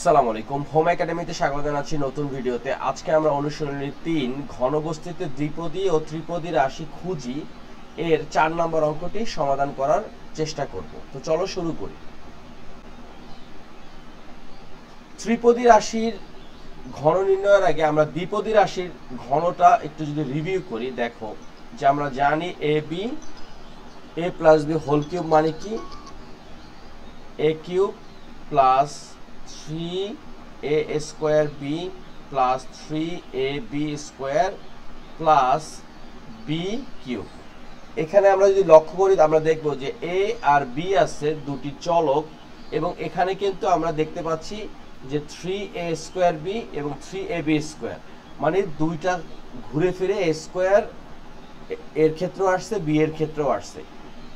আসসালামু আলাইকুম, হোম একাডেমিতে স্বাগত জানাচ্ছি নতুন ভিডিওতে। আজকে আমরা অনুশীলনী 3 ঘনবস্তুতে দ্বিপদী ও ত্রিপদী রাশি খুঁজি এর 4 নম্বর অঙ্কটি সমাধান করার চেষ্টা করব। তো চলো শুরু করি। ত্রিপদী রাশির ঘন নির্ণয়ের আগে আমরা দ্বিপদী রাশির ঘনটা একটু যদি রিভিউ করি, দেখো যে আমরা জানি A plus B whole cube মানে কি A cube plus 3a square B plus 3ab square plus B cube. এখানে আমরা যদি লক্ষ্য করি আমরা দেখব যে এ আর বি আছে দুটি চলক, এবং এখানে কিন্তু আমরা দেখতে পাচ্ছি যে 3a স্কোয়ার বি এবং 3ab স্কোয়ার, মানে দুইটা ঘুরে ফিরে এ স্কোয়ার এর ক্ষেত্রেও আসছে, বি এর ক্ষেত্রেও আসছে।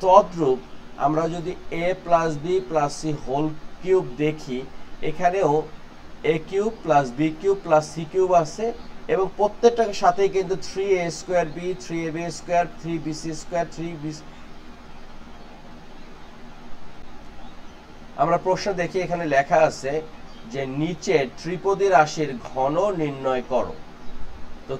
তদ্রূপ আমরা যদি A plus B plus C whole cube দেখি, এখানেও A cube plus B cube plus C cube আছে, এবং প্রত্যেকটার সাথেই কিন্তু 3a square b 3ab square 3bc square 3b। আমরা প্রশ্ন দেখি, এখানে লেখা আছে যে নিচে ত্রিপদী রাশির ঘন নির্ণয় করো। তো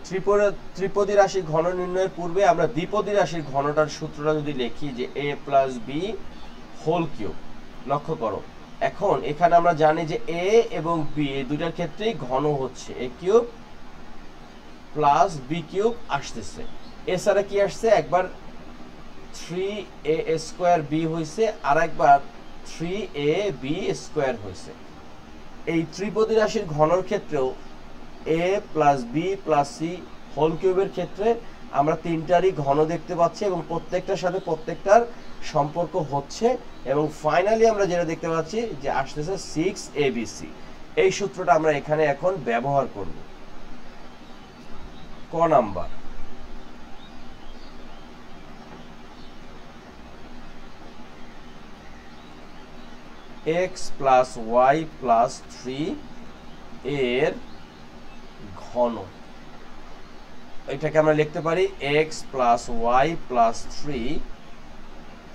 ত্রিপদী রাশির ঘন নির্ণয়ের পূর্বে আমরা দ্বিপদী রাশির ঘনটার সূত্রটা যদি লিখি যে a plus B whole cube. লক্ষ্য করো, এখন এখানে আমরা জানি যে a এবং b এই দুটার ক্ষেত্রেই ঘন হচ্ছে a cube plus B cube আসতেছে। এছাড়া কি আসছে, একবার 3a স্কোয়ার বি হয়েছে আর একবার 3ab স্কোয়ার হয়েছে। এই ত্রিপদী রাশির ঘনর ক্ষেত্রেও a plus B plus C whole কিউবের ক্ষেত্রে আমরা তিনটারই ঘন দেখতে পাচ্ছি, এবং প্রত্যেকটার সাথে প্রত্যেকটার সম্পর্ক হচ্ছে, এবং ফাইনালি আমরা যেটা দেখতে পাচ্ছি যে আসতেছে 6abc। এই সূত্রটা আমরা এখানে এখন ব্যবহার করব। ক number, x plus y plus 3 এর ঘন। এটাকে আমরা লিখতে পারি x plus y plus 3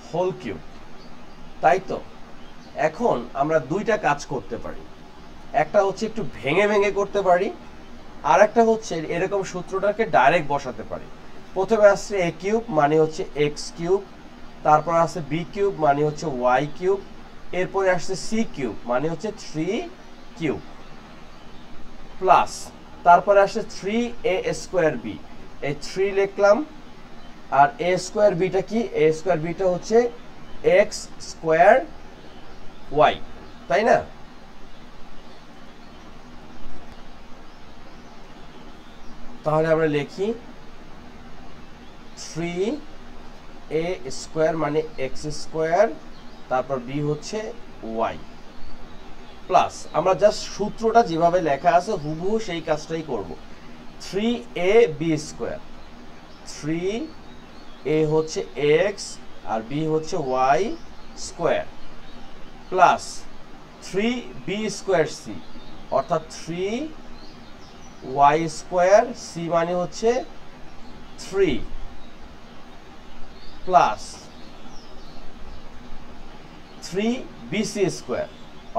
whole cube, তাই তো? এখন আমরা দুইটা কাজ করতে পারি, একটা হচ্ছে একটু ভেঙে ভেঙে করতে পারি, আর একটা হচ্ছে এরকম সূত্রটাকে ডাইরেক্ট বসাতে পারি। প্রথমে আসছে a কিউব মানে হচ্ছে x কিউব, তারপর আসছে b কিউব মানে হচ্ছে y কিউব, এরপরে আসছে c কিউব মানে হচ্ছে 3 কিউব, প্লাস তারপরে আসছে 3a স্কোয়ার বি, এই 3 লিখলাম, আর a স্কোয়ার বিটা কি, a স্কোয়ার বিটা হচ্ছে x স্কোয়ার y, তাই না? তাহলে আমরা লিখি 3a স্কোয়ার মানে x স্কোয়ার, তারপর b হচ্ছে y, প্লাস আমরা জাস্ট সূত্রটা যেভাবে লেখা আছে হুবহু সেই কাজটাই করব। 3ab স্কোয়ার, 3a হচ্ছে x আর b হচ্ছে y square, plus 3b square c অর্থাৎ 3y স্কোয়ার c মানে হচ্ছে 3, প্লাস 3bc স্কোয়ার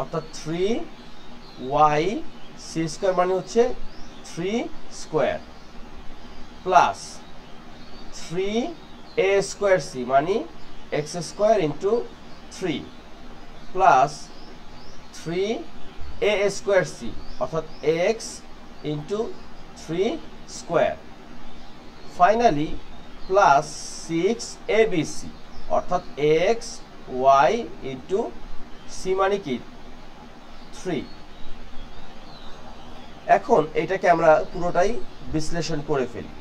অর্থাৎ 3yc স্কোয়ার মানে হচ্ছে 3 square, plus 3a square c মানে x square into 3, plus 3a square c অর্থাৎ x into 3 square, finally plus 6abc অর্থাৎ x y into c মানে কি 3। এখন এটাকে আমরা পুরোটাই বিশ্লেষণ করে ফেলি।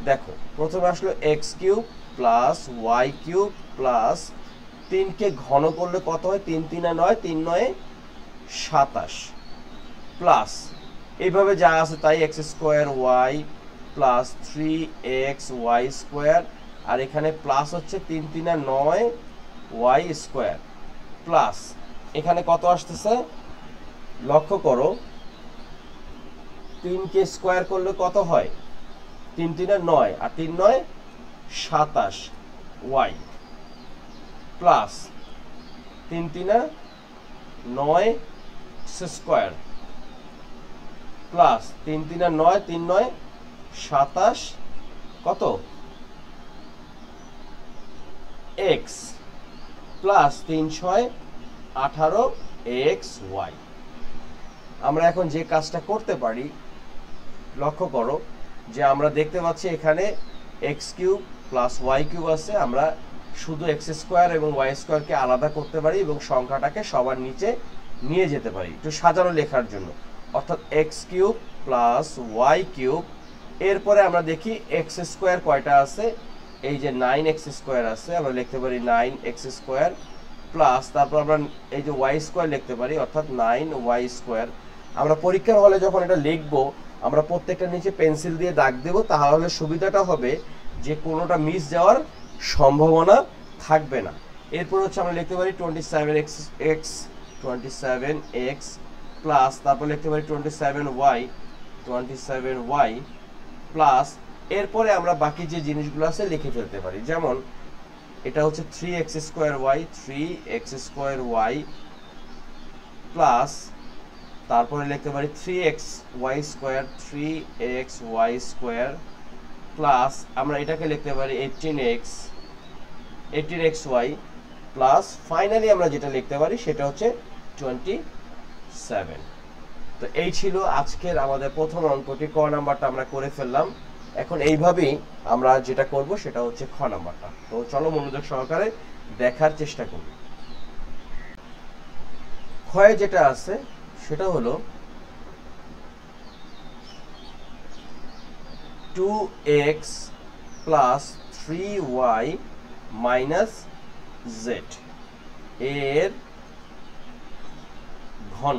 দেখো, প্রথমে আসলো x cube plus y cube plus 3 কে ঘন করলে কত হয়, 3 3 9, 3 9 27, প্লাস এইভাবে যা আছে তাই x square y plus 3x y square, আর এখানে প্লাস হচ্ছে 3 3 9 y স্কোয়ার, প্লাস এখানে কত আসতেছে লক্ষ্য করো, 3 কে স্কোয়ার করলে কত হয়, 3 3 9 আর 3 9 27 y, প্লাস 3 3 9 স্কোয়ার প্লাস 3 3 আর 9 3 9 27 কত এক্স প্লাস 3 6 18 এক্স ওয়াই। আমরা এখন যে কাজটা করতে পারি, লক্ষ্য করো যে আমরা দেখতে পাচ্ছি এখানে x cube plus y cube আছে, আমরা শুধু এক্স স্কোয়ার এবং ওয়াই স্কোয়ারকে আলাদা করতে পারি এবং সংখ্যাটাকে সবার নিচে নিয়ে যেতে পারি একটু সাজানো লেখার জন্য, অর্থাৎ x cube plus y cube. এরপরে আমরা দেখি এক্স স্কোয়ার কয়টা আছে, এই যে 9x স্কোয়ার আছে, আমরা লিখতে পারি 9x স্কোয়ার প্লাস তারপর আমরা এই যে ওয়াই স্কোয়ার লিখতে পারি অর্থাৎ 9y স্কোয়ার। আমরা পরীক্ষার হলে যখন এটা লিখবো আমরা প্রত্যেকটা নিচে পেন্সিল দিয়ে দাগ দেব, তাহলে সুবিধাটা হবে যে কোনোটা মিস যাওয়ার সম্ভাবনা থাকবে না। এরপর হচ্ছে আমরা লিখতে পারি 27x প্লাস তারপর লিখতে পারি 27y প্লাস এরপরে আমরা বাকি যে জিনিসগুলো আছে লিখে ফেলতে পারি, যেমন এটা হচ্ছে 3x স্কোয়ার y প্লাস তারপরে লিখতে পারি 3xy স্কোয়ার প্লাস আমরা এটাকে লিখতে পারি 18xy প্লাস ফাইনালি আমরা যেটা লিখতে পারি সেটা হচ্ছে 27। তো এই ছিল আজকের আমাদের প্রথম অঙ্কটি, ক নাম্বারটা আমরা করে ফেললাম। এখন এইভাবেই আমরা যেটা করব সেটা হচ্ছে খ নাম্বারটা। তো চলো মনোযোগ সহকারে দেখার চেষ্টা করি। ক্ষয়ে যেটা আছে সেটা হলো 2x plus 3y minus z এর ঘন।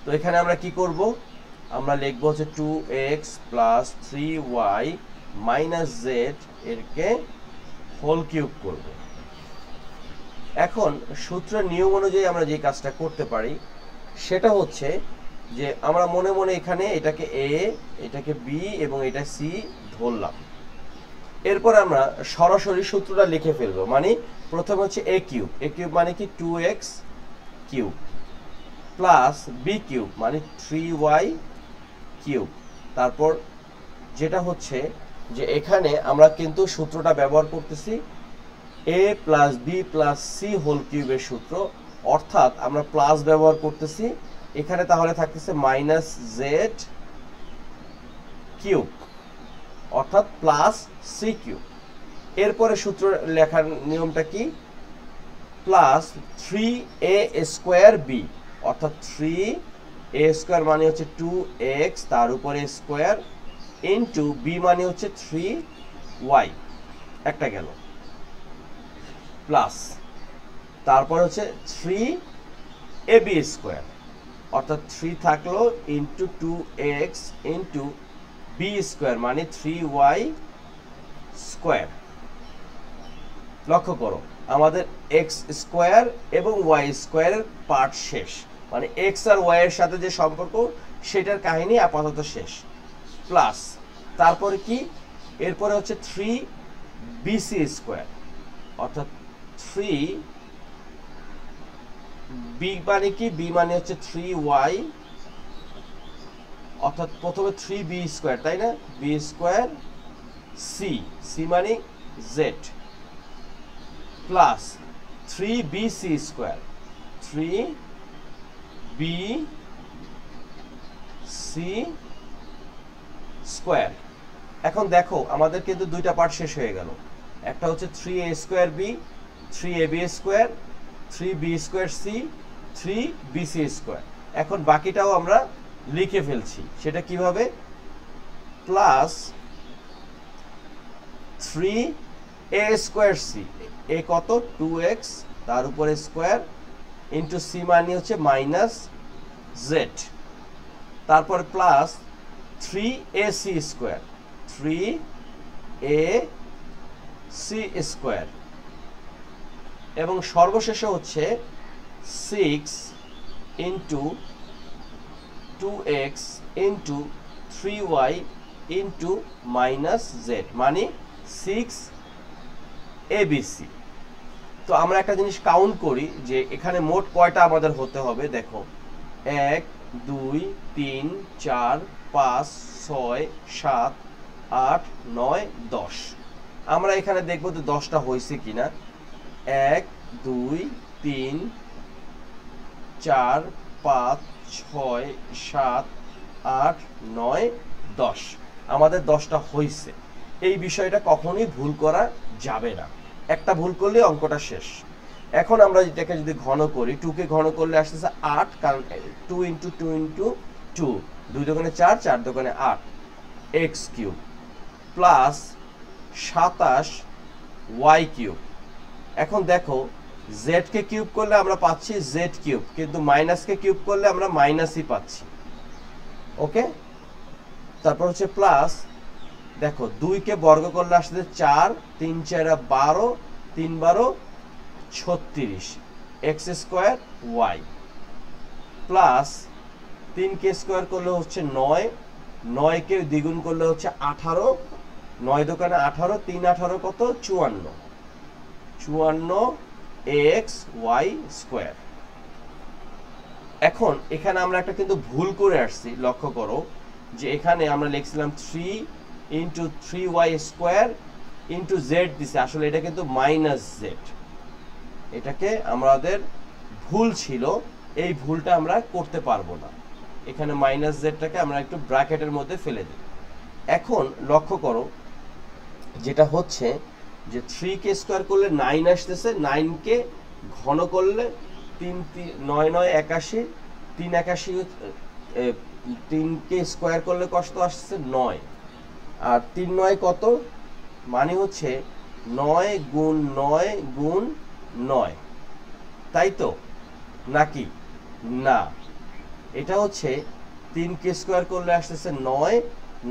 তো এখানে আমরা কি করব, আমরা লিখবো হচ্ছে 2x plus 3y minus z এরকে হোল কিউব করব। এখন সূত্রের নিয়ম অনুযায়ী আমরা যে কাজটা করতে পারি সেটা হচ্ছে যে আমরা মনে মনে এখানে এটাকে a, এটাকে b এবং এটা c ধরলাম। এরপর আমরা সরাসরি সূত্রটা লিখে ফেলবো, মানে প্রথম হচ্ছে a কিউব মানে কি 2x cube plus b cube মানে 3y কিউব। তারপর যেটা হচ্ছে যে এখানে আমরা কিন্তু সূত্রটা ব্যবহার করতেছি a plus b plus c whole কিউবের সূত্র, অর্থাৎ আমরা প্লাস ব্যবহার করতেছি এখানে, তাহলে থাকতেছে মাইনাস z কিউব অর্থাৎ প্লাস c কিউব। এরপরে সূত্র লেখার নিয়মটা কি, প্লাস 3a স্কোয়ার b অর্থাৎ 3a স্কোয়ার মানে হচ্ছে 2x তার উপরে স্কোয়ার ইন্টু b মানে হচ্ছে 3y, একটা গেল প্লাস তারপর হচ্ছে 3ab স্কোয়ার অর্থাৎ 3 থাকলো into 2x into b square মানে 3y স্কোয়ার। লক্ষ্য করো আমাদের x স্কোয়ার এবং y স্কোয়ারের পার্ট শেষ, মানে x আর y এর সাথে যে সম্পর্ক সেটার কাহিনী আপাতত শেষ। প্লাস তারপরে কি, এরপরে হচ্ছে 3bc স্কোয়ার অর্থাৎ 3b মানে কি, b মানে হচ্ছে 3y অর্থাৎ প্রথমে 3b স্কোয়ার, তাই না, b স্কোয়ার c মানে z plus 3bc square 3bc square. এখন দেখো আমাদের কিন্তু দুইটা পার্ট শেষ হয়ে গেল, একটা হচ্ছে 3a square b 3ab square 3b square c 3bc square. এখন বাকিটাও আমরা লিখে ফেলছি, সেটা কিভাবে, প্লাস 3a স্কোয়ার c, এ কত 2x তার উপরে স্কোয়ার ইন্টু c মানে হচ্ছে মাইনাস z, তারপরে plus 3ac square 3ac square এবং সর্বশেষে হচ্ছে 6 into 2x into 3y into minus z মানে 6abc। তো আমরা একটা জিনিস কাউন্ট করি যে এখানে মোট কয়টা আমাদের হতে হবে। দেখো 1 2 3 4 5 6 7 8 9 10। আমরা এখানে দেখবো যে 10টা হয়েছে কিনা। 1 2 3 4 5 6 7 8 9 10। আমাদের 10টা হয়েছে। এই বিষয়টা কখনোই ভুল করা যাবে না, একটা ভুল করলে অঙ্কটা শেষ। এখন আমরা এটাকে যদি ঘন করি, 2 কে ঘন করলে আসতেছে 8, কারণ 2 ইন্টু 2 ইন্টু 2, 2 দোকানে 4, 4 দোকানে 8, x cube plus 27 y cube. এখন দেখো z কে কিউব করলে আমরা পাচ্ছি z কিউব, কিন্তু মাইনাস কে কিউব করলে আমরা মাইনাসই পাচ্ছি। ওকে, তারপর হচ্ছে প্লাস, দেখো 2 কে বর্গ করলে আসছে 4, 3 4 12, 3 12 36 x স্কয়ার y প্লাস 3 কে স্কয়ার করলে হচ্ছে 9, 9 কে দ্বিগুণ করলে হচ্ছে 18, 9 দোকানে 18, 3 18 কত 54, 54 x y স্কয়ার। এখন এখানে আমরা একটা কিন্তু ভুল করে আসছি, লক্ষ্য করো যে এখানে আমরা লিখছিলাম 3 into 3y square into Z দিছে, আসলে এটা কিন্তু মাইনাস জেড। এটাকে আমাদের ভুল ছিল, এই ভুলটা আমরা করতে পারবো না। এখানে মাইনাস জেডটাকে আমরা একটু ব্র্যাকেটের মধ্যে ফেলে দিই। এখন লক্ষ্য করো যেটা হচ্ছে যে 3 কে স্কোয়ার করলে 9 আসতেছে, 9 কে ঘন করলে 3 9 9 81, 3 81, 3 কে স্কোয়ার করলে কত আসছে 9, আর 3 9 কত, মানে হচ্ছে 9 গুণ 9 গুণ 9, তাই তো নাকি না? এটা হচ্ছে 3 কে স্কোয়ার করলে আসতেছে 9,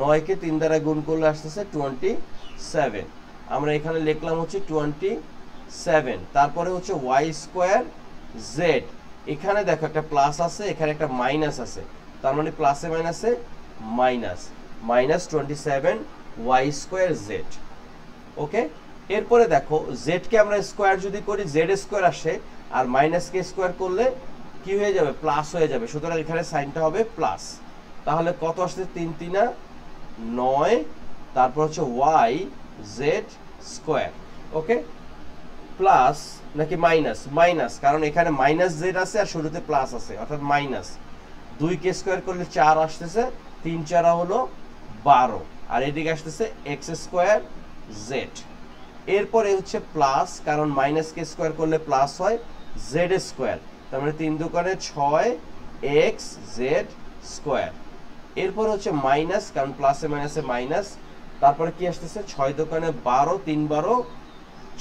9 কে 3 দ্বারা গুণ করলে আসতেছে 27। আমরা এখানে লিখলাম হচ্ছে 27। তারপরে হচ্ছে y স্কোয়ার z, এখানে দেখো একটা প্লাস আছে, এখানে একটা মাইনাস আছে, তার মানে প্লাসে মাইনাসে minus, minus 27 y square z। ওকে, এরপরে দেখো z কে আমরা স্কোয়ার যদি করি z স্কোয়ার আসে, আর মাইনাস কে স্কোয়ার করলে কি হয়ে যাবে, প্লাস হয়ে যাবে, সুতরাং এখানে সাইনটা হবে প্লাস। তাহলে কত আসছে 3 3 9, তারপর হচ্ছে y z স্কোয়ার। ওকে, প্লাস নাকি মাইনাস, মাইনাস, কারণ এখানে মাইনাস জেড আছে আর শুরুতে প্লাস আছে, অর্থাৎ মাইনাস। 2 কে স্কোয়ার করলে 4 আসতেছে, 3 4 হলো 12, আর এদিকে আসতেছে এক্স স্কোয়ার জেড। এরপরে হচ্ছে প্লাস, কারণ মাইনাস কে স্কোয়ার করলে প্লাস হয়, জেড স্কোয়ার, তার মানে 3 দোকানে 6 এক্স জেড স্কোয়ার। এরপর হচ্ছে মাইনাস, কারণ প্লাসে মাইনাসে মাইনাস, তারপরে কি আসতেছে 6 দোকানে 12, 3 12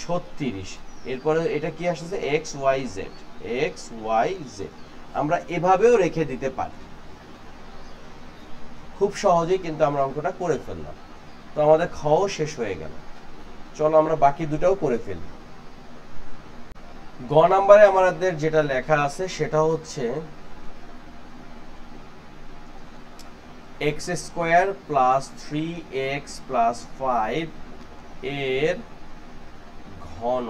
36, এরপরে এটা কি আসতেছে x y z, x y z. আমরা এভাবেও রেখে দিতে পারি, খুব সহজেই কিন্তু আমরা অঙ্কটা করে ফেললাম। তো আমাদের খাওয়া শেষ হয়ে গেল, চলো আমরা বাকি দুটাও করে ফেলি। গ নাম্বারে আমাদের যেটা লেখা আছে সেটা হচ্ছে x square plus 3x plus 5 এর ঘন।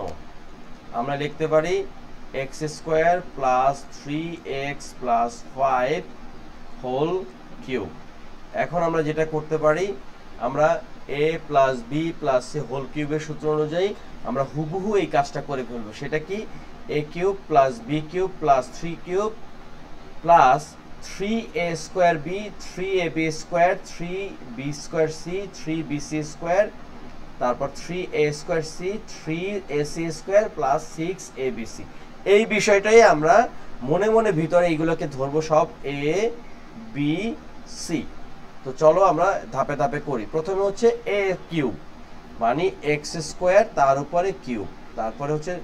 আমরা লিখতে পারি x square plus 3x plus 5 whole cube. এখন আমরা যেটা করতে পারি, আমরা a plus B plus C whole কিউবের সূত্র অনুযায়ী আমরা হুবহু এই কাজটা করে ফেলবো। সেটা কি, a cube plus B cube plus 3 cube plus 3a square b, 3ab square, 3b square c, 3bc square, তারপর 3a square C, 3ac square plus 6abc। এই বিষয়টাই আমরা মনে মনে ভিতরে এইগুলোকে ধরবো সব a b c। তো চলো আমরা ধাপে ধাপে করি। প্রথমে হচ্ছে a কিউব, মানে এক্স স্কোয়ার তার উপরে কিউব, তারপরে হচ্ছে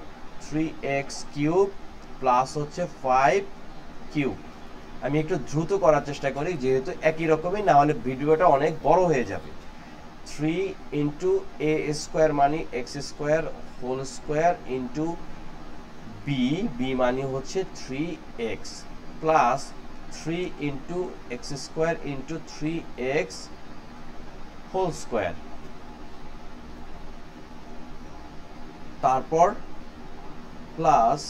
3x কিউব প্লাস হচ্ছে 5 কিউব। আমি একটু দ্রুত করার চেষ্টা করি যেহেতু একই রকমই, না হলে ভিডিওটা অনেক বড় হয়ে যাবে। 3 ইন্টু a স্কোয়ার মানে x square whole square into b, b মানে হচ্ছে 3x plus 3 into x square into 3x whole square, তারপর plus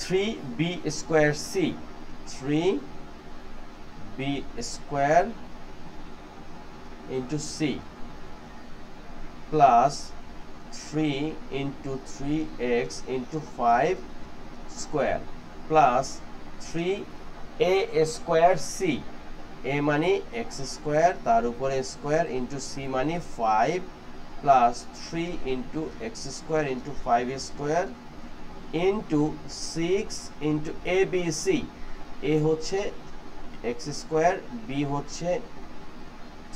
3b square c, 3b square into c plus 3 into 3x into 5 square plus 3a square c, a মানে x square তার উপরে square into c মানে 5 plus 3 into x square into 5 square into 6 into A B c. A হচ্ছে x square, B হচ্ছে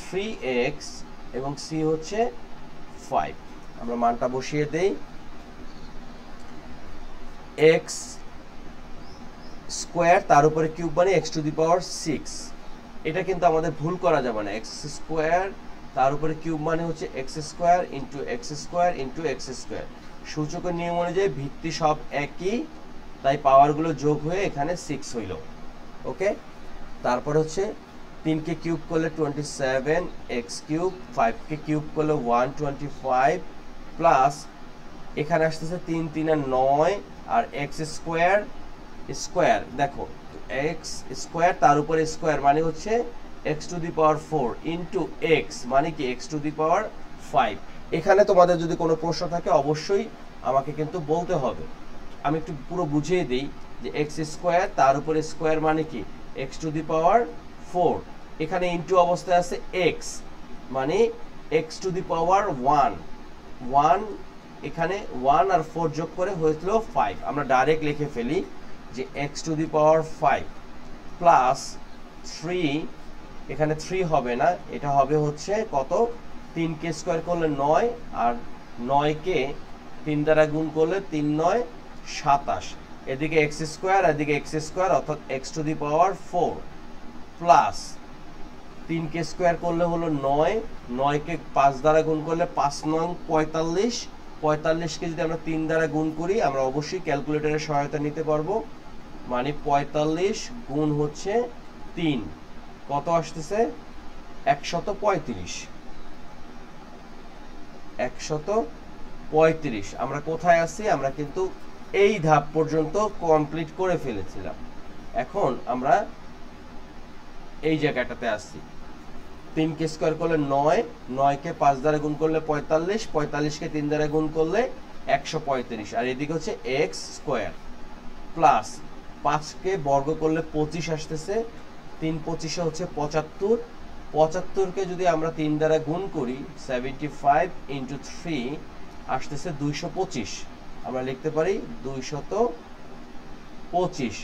3x এবং C হচ্ছে 5। আমরা মানটা বসিয়ে দেই। এক্স স্কোয়ার তার উপরে কিউব মানে এক্স টু দি পাওয়ার 6। এটা কিন্তু আমাদের ভুল করা যাবে না। এক্স স্কোয়ার তার উপরে কিউব মানে হচ্ছে x square into x square into x square. সূচকের নিয়ম অনুযায়ী ভিত্তি সব একই, তাই পাওয়ারগুলো যোগ হয়ে এখানে 6 হইল। ওকে, তারপর হচ্ছে 3 কে কিউব করলে 27 এক্স কিউব, 5 কে কিউব করলে 125 প্লাস এখানে আসতেছে 3 3 আর 9 আর এক্স স্কোয়ার স্কোয়ার, দেখো এক্স স্কোয়ার তার উপরে স্কোয়ার মানে হচ্ছে x to the power 4 into x মানে কি এক্স টু দি পাওয়ার 5। এখানে তোমাদের যদি কোনো প্রশ্ন থাকে অবশ্যই আমাকে কিন্তু বলতে হবে। আমি একটু পুরো বুঝিয়ে দিই যে এক্স স্কোয়ার তার উপরে স্কোয়ার মানে কি এক্স টু দি পাওয়ার 4, এখানে ইন্টু অবস্থায় আছে এক্স মানে এক্স টু দি পাওয়ার 1, এখানে 1 আর 4 যোগ করে হয়েছিল 5। আমরা ডাইরেক্ট লিখে ফেলি যে x to the power 5 plus 3, এখানে 3 হবে না, এটা হবে হচ্ছে কত 3 কে স্কোয়ার করলে 9 আর 9 কে 3 দ্বারা গুণ করলে 3 9 27, এদিকে এক্স স্কোয়ার এদিকে এক্স স্কোয়ার অর্থাৎ x to the power 4 plus 3 K square করলে হলো 9, 9 কে 5 দ্বারা গুণ করলে 5 9 45, 45 কে যদি আমরা 3 দ্বারা গুণ করি আমরা অবশ্যই ক্যালকুলেটরের সহায়তা নিতে পারবো, মানে 45 গুণ হচ্ছে 3 কত আসতেছে 135। 135 আমরা কোথায় আছি? আমরা কিন্তু এই ধাপ পর্যন্ত কমপ্লিট করে ফেলেছিলাম। এখন আমরা এই জায়গাটাতে আসছি। 3 কে স্কোয়ার করলে 9, 9 কে 5 দ্বারা গুণ করলে 45, 45 কে 3 দ্বারা গুণ করলে 135 আর এদিকে হচ্ছে এক্স স্কোয়ার প্লাস 5 কে বর্গ করলে 25 আসতেছে, 3 25 হচ্ছে 75, 75 কে যদি আমরা 3 দ্বারা গুণ করি 75 ইন্টু 3 আসতেছে 225, আমরা লিখতে পারি 225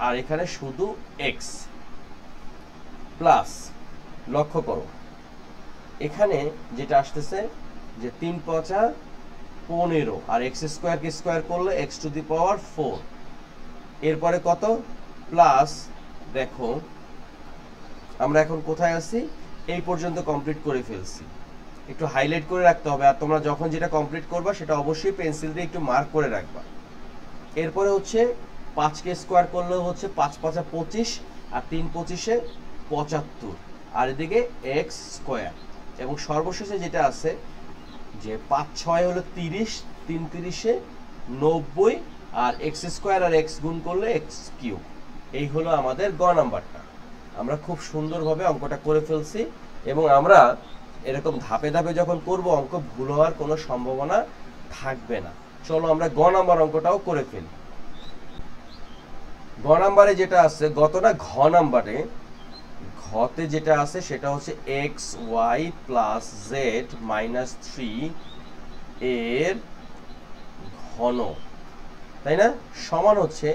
আর এখানে শুধু এক্স প্লাস লক্ষ্য করো এখানে যেটা আসতেছে যে 3 5 15 আর এক্স স্কোয়ার কে স্কোয়ার করলে এক্স টু দি পাওয়ার 4, এরপরে কত প্লাস দেখো আমরা এখন কোথায় আছি এই পর্যন্ত কমপ্লিট করে ফেলছি। একটু হাইলাইট করে রাখতে হবে আর তোমরা যখন যেটা কমপ্লিট করবা সেটা অবশ্যই পেন্সিল দিয়ে একটু মার্ক করে রাখবা। এরপরে হচ্ছে 5 কে স্কোয়ার করলে হচ্ছে 5 5 25 আর 3 25 75 আর এদিকে এক্স স্কোয়ার এবং সর্বশেষে যেটা আছে যে 5 6 হলো 30, 3 30 90 আর এক্স স্কোয়ার আর এক্স গুণ করলে এক্স কিউব। এই হলো আমাদের গ নাম্বারটা। আমরা খুব সুন্দরভাবে অঙ্কটা করে ফেলছি এবং আমরা এরকম ধাপে ধাপে যখন করব অঙ্ক ভুল হওয়ার কোনো সম্ভাবনা থাকবে না। চলো আমরা গ নাম্বার অঙ্কটাও করে ফেলি। গ নাম্বারে যেটা আছে গতটা ঘ নাম্বারে ঘতে যেটা আছে সেটা হচ্ছে x y plus z minus 3 এর ঘন, তাই না, সমান হচ্ছে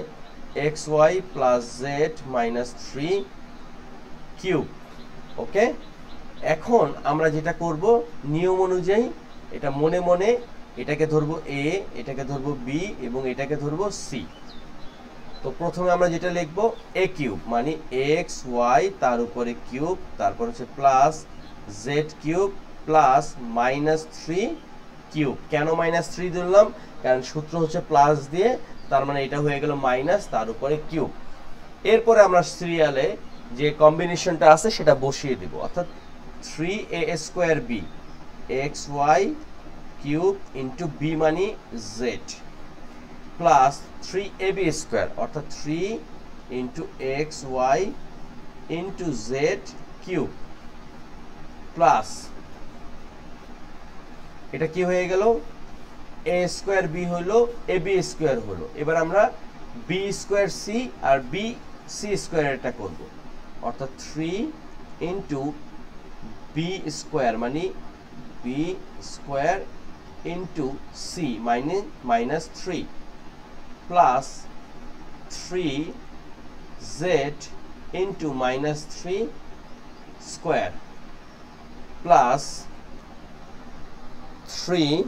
x y plus z minus 3 cube. Okay, এখন আমরা যেটা করব নিয়ম অনুযায়ী এটা মনে মনে এটাকে ধরবো এ, এটাকে ধরবো বি এবং এটাকে ধরবো সি। তো প্রথমে আমরা যেটা লিখবো এ কিউব মানে এক্স ওয়াই তার উপরে কিউব, তারপর হচ্ছে plus z cube plus minus 3 cube. কেন মাইনাস 3 ধরলাম? কারণ সূত্র হচ্ছে প্লাস দিয়ে, তার মানে এটা হয়ে গেল মাইনাস তার উপরে কিউব। এরপরে আমরা সিরিয়ালে যে কম্বিনেশনটা আছে সেটা বসিয়ে দেব, অর্থাৎ 3a² b xy cube into b মানে জেড প্লাস 3ab স্কোয়ার অর্থাৎ 3 into x y into z cube plus এটা কি হয়ে গেল এ স্কোয়ার বি হলো এ বি স্কোয়ার হলো। এবার আমরা বি স্কোয়ার সি আর বি সি স্কোয়ার এটা করবো অর্থাৎ 3 ইন্টু বি স্কোয়ার মানে b square into c minus 3 plus 3 z into minus 3 square plus 3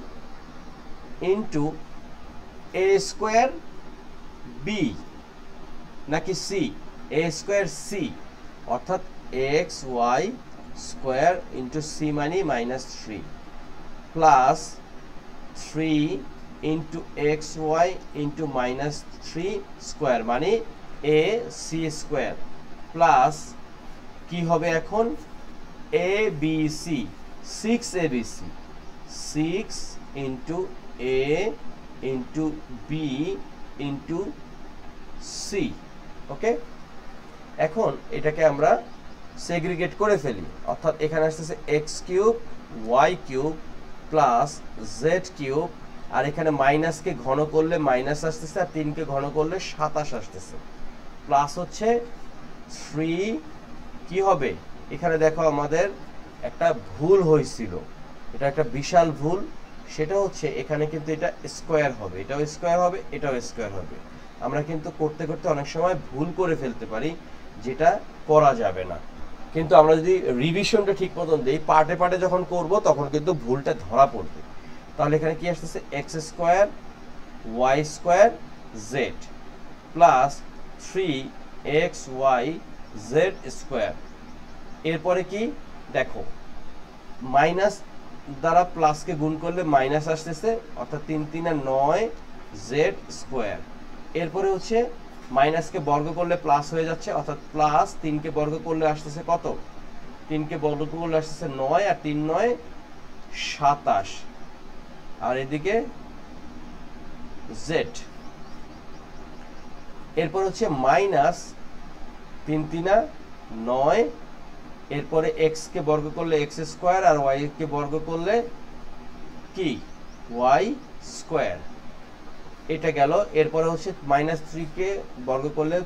into a square b নাকি সি এ স্কোয়ার সি অর্থাৎ x y square into c মানে minus 3 plus 3 into x y into minus 3 square মানে a c square plus কি হবে এখন A B c 6 abc 6 into a into b into c. Okay, এখন এটাকে আমরা segregate করে ফেলি অর্থাৎ এখানে আসতেছে x cube y cube plus z cube আর এখানে মাইনাসকে ঘন করলে মাইনাস আসতেছে আর 3কে ঘন করলে 27 আসতেছে প্লাস হচ্ছে 3 কি হবে এখানে দেখো আমাদের একটা ভুল হয়েছিল, এটা একটা বিশাল ভুল, সেটা হচ্ছে এখানে কিন্তু এটা স্কোয়ার হবে, এটাও স্কোয়ার হবে, এটাও স্কোয়ার হবে। আমরা কিন্তু করতে করতে অনেক সময় ভুল করে ফেলতে পারি যেটা করা যাবে না, কিন্তু আমরা যদি রিভিশনটা ঠিক মতন দিই পার্টে পার্টে যখন করব তখন কিন্তু ভুলটা ধরা পড়বে। তাহলে এখানে কি আসতেছে x square y square z plus 3 x y z square. এরপরে কি দেখো মাইনাস দ্বারা প্লাসকে গুণ করলে মাইনাস আসতেছে অর্থাৎ 3 3 9 জেড স্কোয়ার। এরপরে হচ্ছে মাইনাসকে বর্গ করলে প্লাস হয়ে যাচ্ছে অর্থাৎ প্লাস 3কে বর্গ করলে আসতেছে কত 3কে বর্গ করলে আসতেছে 9 আর 3 9 27 আর এদিকে জেড। এরপর হচ্ছে মাইনাস 3 3 9 এরপরে এক্স কে বর্গ করলে এক্স স্কোয়ার আর ওয়াই কে বর্গ করলে কি ওয়াই স্কোয়ার, এটা গেল। এরপরে হচ্ছে মাইনাস 3কে বর্গ করলে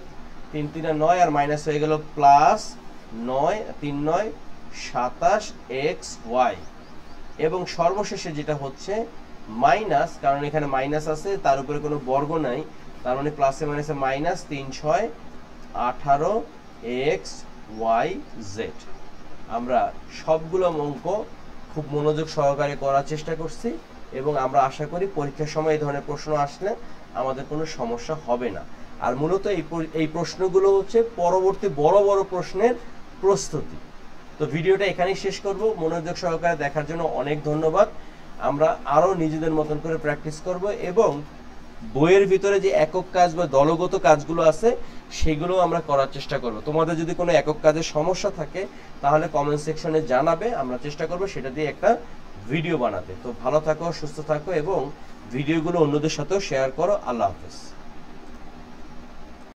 3 3 9 আর মাইনাস হয়ে গেল প্লাস 9 3 9 27 এক্স ওয়াই এবং সর্বশেষে যেটা হচ্ছে মাইনাস, কারণ এখানে মাইনাস আছে তার উপরে কোনো বর্গ নাই তার মানে প্লাসে মাইনাসে মাইনাস 3 6 18 এক্স ওয়াই জেড। আমরা সবগুলো অঙ্ক খুব মনোযোগ সহকারে করার চেষ্টা করছি এবং আমরা আশা করি পরীক্ষার সময় এই ধরনের প্রশ্ন আসলে আমাদের কোনো সমস্যা হবে না। আর মূলত এই প্রশ্নগুলো হচ্ছে পরবর্তী বড় বড় প্রশ্নের প্রস্তুতি। তো ভিডিওটা এখানেই শেষ করব। মনোযোগ সহকারে দেখার জন্য অনেক ধন্যবাদ। আমরা আরও নিজেদের মতন করে প্র্যাকটিস করব এবং বইয়ের ভিতরে যে একক কাজ বা দলগত কাজগুলো আছে সেগুলো আমরা করার চেষ্টা করব। তোমাদের যদি কোনো একক কাজের সমস্যা থাকে তাহলে কমেন্ট সেকশনে জানাবে, আমরা চেষ্টা করব সেটা দিয়ে একটা ভিডিও বানাতে। তো ভালো থাকো, সুস্থ থাকো এবং ভিডিওগুলো অন্যদের সাথেও শেয়ার করো। আল্লাহ হাফেজ।